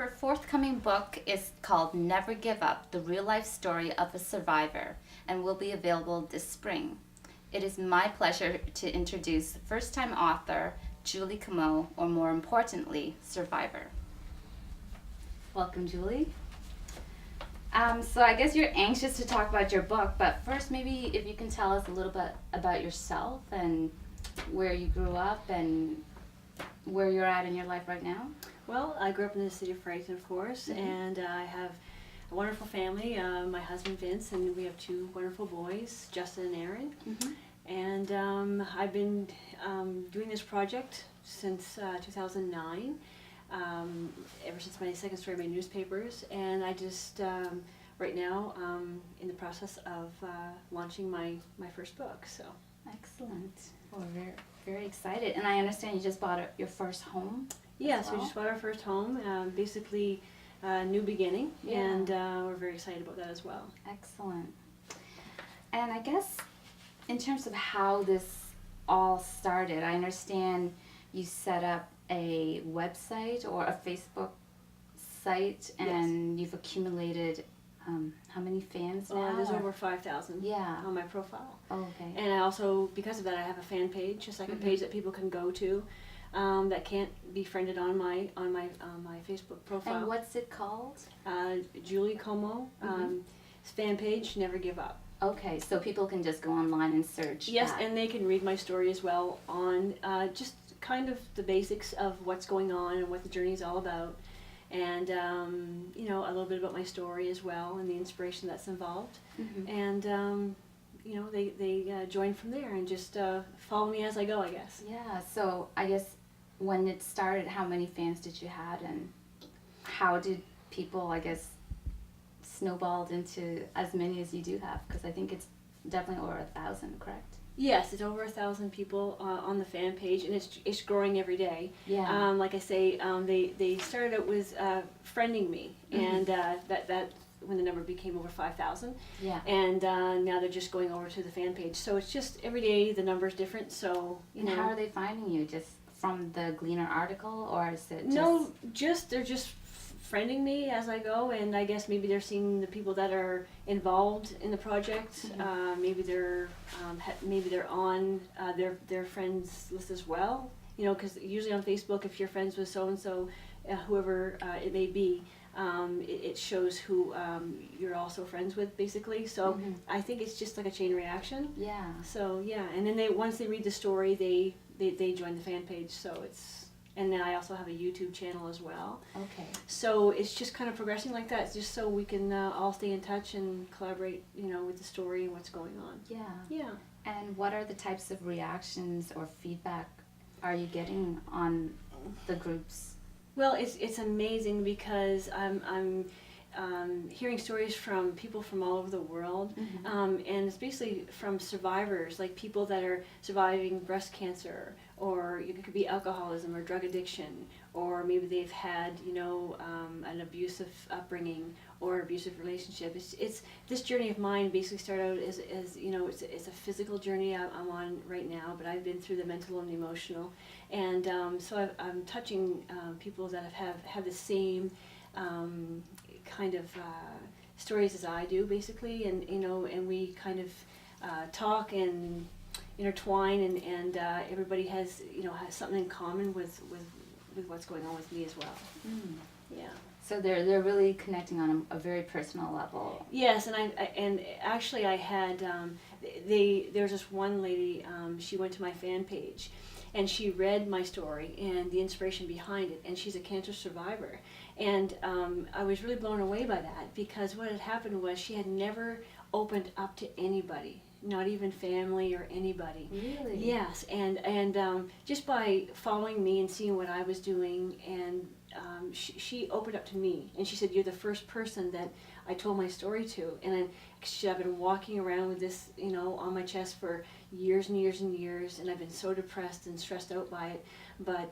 Her forthcoming book is called Never Give Up, The Real Life Story of a Survivor, and will be available this spring. It is my pleasure to introduce first-time author Julie Comeau, or more importantly, survivor. Welcome, Julie. So I guess you're anxious to talk about your book, but first maybe if you can tell us a little bit about yourself and where you grew up and where you're at in your life right now. Well, I grew up in the city of Fredericton, of course, and I have a wonderful family. My husband Vince, and we have two wonderful boys, Justin and Aaron. And I've been doing this project since 2009, ever since my second story made newspapers, and I just right now in the process of launching my first book. So excellent. Well, we're very excited, and I understand you just bought your first home. Yes, we just bought our first home, basically a new beginning, and we're very excited about that as well. Excellent. And I guess in terms of how this all started, I understand you set up a website or a Facebook site, and you've accumulated how many fans now? There's over 5,000 on my profile. Oh, okay. And I also, because of that, I have a fan page, a second page that people can go to that can't be friended on my Facebook profile. And what's it called? Julie Comeau, fan page, Never Give Up. Okay, so people can just go online and search. Yes, that. And they can read my story as well on just kind of the basics of what's going on and what the journey is all about. And you know, a little bit about my story as well and the inspiration that's involved. And you know, they join from there and just follow me as I go, I guess. Yeah, so I guess when it started, how many fans did you have, and how did people, I guess, snowballed into as many as you do have? Because I think it's definitely over 1,000, correct? Yes, it's over 1,000 people on the fan page, and it's growing every day. Yeah. Like I say, they started out with friending me, and that when the number became over 5,000. Yeah. And now they're just going over to the fan page. So it's just every day the number's different. So you know. How are they finding you? Just from the Gleaner article, or is it just... No, they're just friending me as I go, and I guess maybe they're seeing the people that are involved in the project. Maybe they're on their friends list as well. You know, because usually on Facebook, if you're friends with so and so, whoever it may be, it shows who you're also friends with, basically. So I think it's just like a chain reaction. Yeah. So yeah, and then once they read the story, they join the fan page. So it's. And then I also have a YouTube channel as well. Okay. So it's just kind of progressing like that, just so we can all stay in touch and collaborate, you know, with the story and what's going on. Yeah. Yeah. And what are the types of reactions or feedback are you getting on the groups? Well, it's amazing because I'm hearing stories from people from all over the world, and it's basically from survivors, like people that are surviving breast cancer, or it could be alcoholism or drug addiction, or maybe they've had, you know, an abusive upbringing or abusive relationship. It's this journey of mine basically started out as you know, it's a physical journey I'm on right now, but I've been through the mental and the emotional, and so I'm touching people that have the same kind of stories as I do, basically, and you know, and we kind of talk and intertwine, and everybody has, you know, has something in common with what's going on with me as well. Yeah. So they're really connecting on a very personal level. Yes, and actually I had there's this one lady, she went to my fan page, and she read my story and the inspiration behind it, and she's a cancer survivor, and I was really blown away by that, because what had happened was she had never opened up to anybody, not even family or anybody. Really? Yes, and just by following me and seeing what I was doing, and she opened up to me, and she said, "You're the first person that I told my story to," and I've been walking around with this, you know, on my chest for years and years and years, and I've been so depressed and stressed out by it. But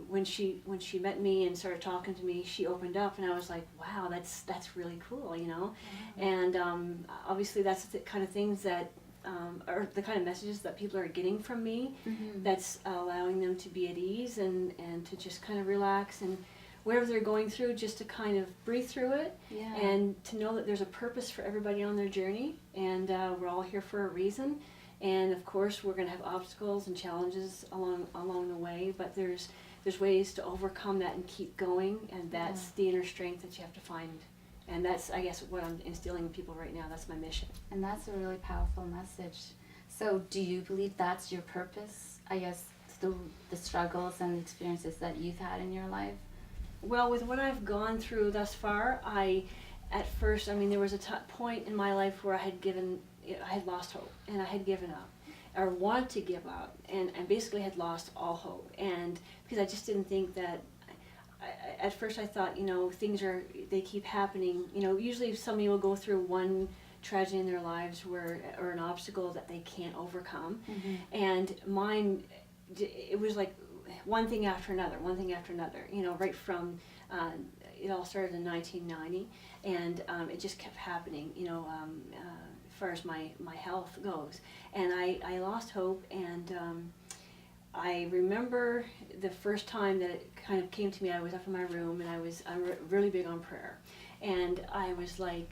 when she met me and started talking to me, she opened up, and I was like, wow, that's really cool, you know. And obviously that's the kind of things that are the kind of messages that people are getting from me, that's allowing them to be at ease and to just kind of relax and whatever they're going through, just to kind of breathe through it, Yeah. and to know that there's a purpose for everybody on their journey, and we're all here for a reason. And of course, we're going to have obstacles and challenges along the way, but there's ways to overcome that and keep going, and that's the inner strength that you have to find. And that's, I guess, what I'm instilling in people right now. That's my mission. And that's a really powerful message. So do you believe that's your purpose, I guess, through the struggles and experiences that you've had in your life? Well, with what I've gone through thus far, at first, there was a point in my life where I had lost hope, and I had given up, or wanted to give up, and basically had lost all hope. And because I just didn't think that, at first I thought, they keep happening. Usually somebody will go through one tragedy in their lives or an obstacle that they can't overcome. Mm-hmm. And mine, it was like one thing after another, right from, it all started in 1990, and it just kept happening, as far as my health goes. And I lost hope, and I remember the first time that it kind of came to me. I was up in my room, and I'm really big on prayer. And I was like,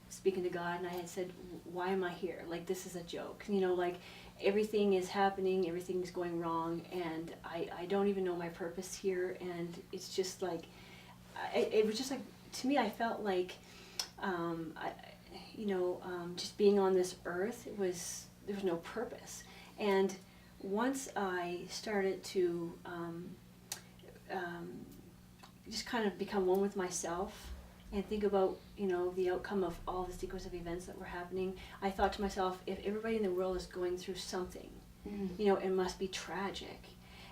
speaking to God, and I had said, why am I here? Like, this is a joke. Like, everything is happening, everything's going wrong, and I don't even know my purpose here. And it's just like, it was just like, to me, I felt like, just being on this earth, there was no purpose. And once I started to just kind of become one with myself and think about, the outcome of all the sequence of events that were happening, I thought to myself, if everybody in the world is going through something, it must be tragic.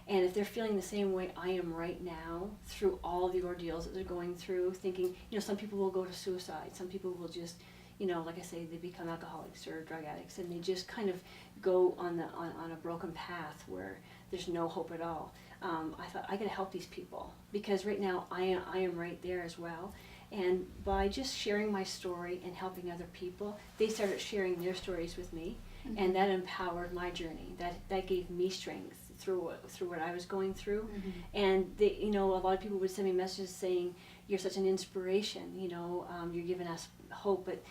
And if they're feeling the same way I am right now through all the ordeals that they're going through, thinking, some people will go to suicide, some people will just, like I say, they become alcoholics or drug addicts, and they just kind of go on a broken path where there's no hope at all. I thought, I gotta help these people, because right now I am right there as well. And by just sharing my story and helping other people, they started sharing their stories with me, and that empowered my journey. That gave me strength through what I was going through. And they, a lot of people would send me messages saying, "You're such an inspiration. You're giving us hope." But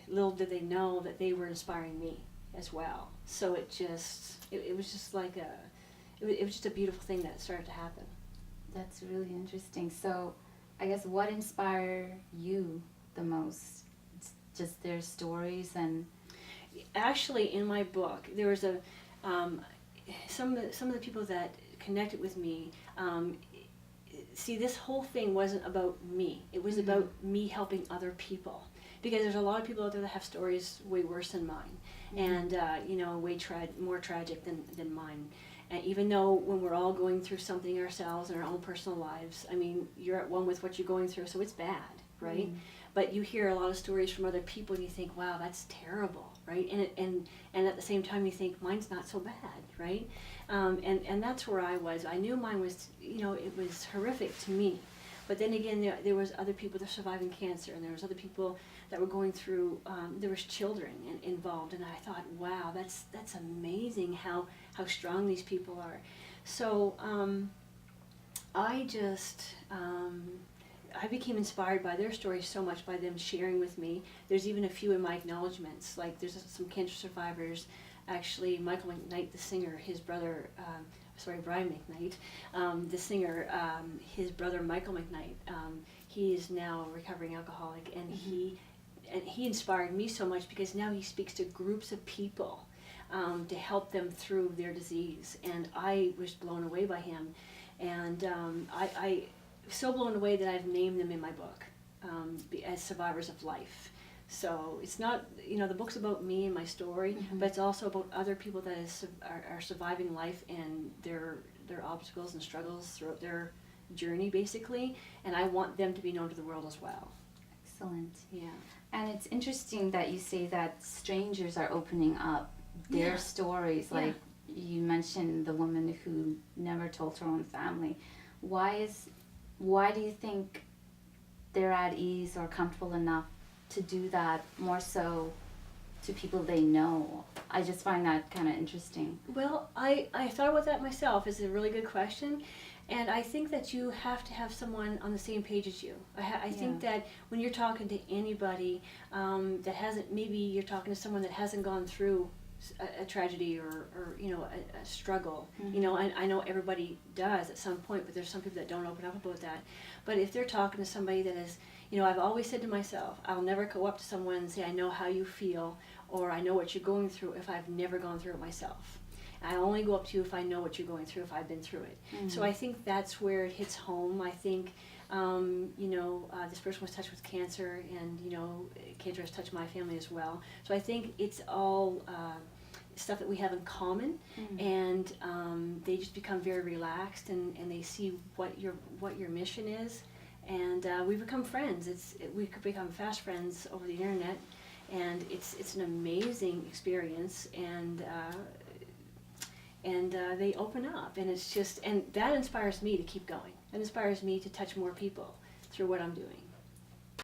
little did they know that they were inspiring me as well. So it was just like it was just a beautiful thing that started to happen. That's really interesting. So I guess what inspired you the most? It's just their stories. And actually, in my book, there was some of the people that connected with me. See, this whole thing wasn't about me. It was about me helping other people, because there's a lot of people out there that have stories way worse than mine, and way more tragic than mine. And even though when we're all going through something ourselves in our own personal lives, you're at one with what you're going through, so it's bad, right? But you hear a lot of stories from other people, and you think, wow, that's terrible, right? And at the same time, you think, mine's not so bad, right? And that's where I was. I knew mine was, it was horrific to me. But then again, there was other people that were surviving cancer, and there was other people that were going through, there was children involved, and I thought, wow, that's amazing how strong these people are. So I became inspired by their stories so much, by them sharing with me. There's even a few in my acknowledgments, like there's some cancer survivors. Actually, Michael McKnight, the singer, his brother, Brian McKnight, the singer, his brother Michael McKnight, he is now a recovering alcoholic, and he inspired me so much, because now he speaks to groups of people to help them through their disease, and I was blown away by him, and I so blown away that I've named them in my book as survivors of life. So it's not, the book's about me and my story, but it's also about other people that are surviving life and their obstacles and struggles throughout their journey, basically, and I want them to be known to the world as well. Excellent. Yeah. And it's interesting that you say that strangers are opening up their stories. Like you mentioned the woman who never told her own family. Why do you think they're at ease or comfortable enough to do that more so to people they know? I just find that kind of interesting. Well, I thought about that myself. It's a really good question. And I think that you have to have someone on the same page as you. I think that when you're talking to anybody that hasn't, maybe you're talking to someone that hasn't gone through a tragedy or you know, a struggle. You know, I know everybody does at some point, but there's some people that don't open up about that. But if they're talking to somebody that is, you know, I've always said to myself, I'll never go up to someone and say, I know how you feel, or I know what you're going through, if I've never gone through it myself. I only go up to you if I know what you're going through, if I've been through it. So I think that's where it hits home. I think, you know, this person was touched with cancer, and, you know, cancer has touched my family as well. So I think it's all stuff that we have in common, and they just become very relaxed, and they see what your mission is, and we become friends. We could become fast friends over the internet, and it's an amazing experience, and they open up, and it's just, and that inspires me to keep going. It inspires me to touch more people through what I'm doing.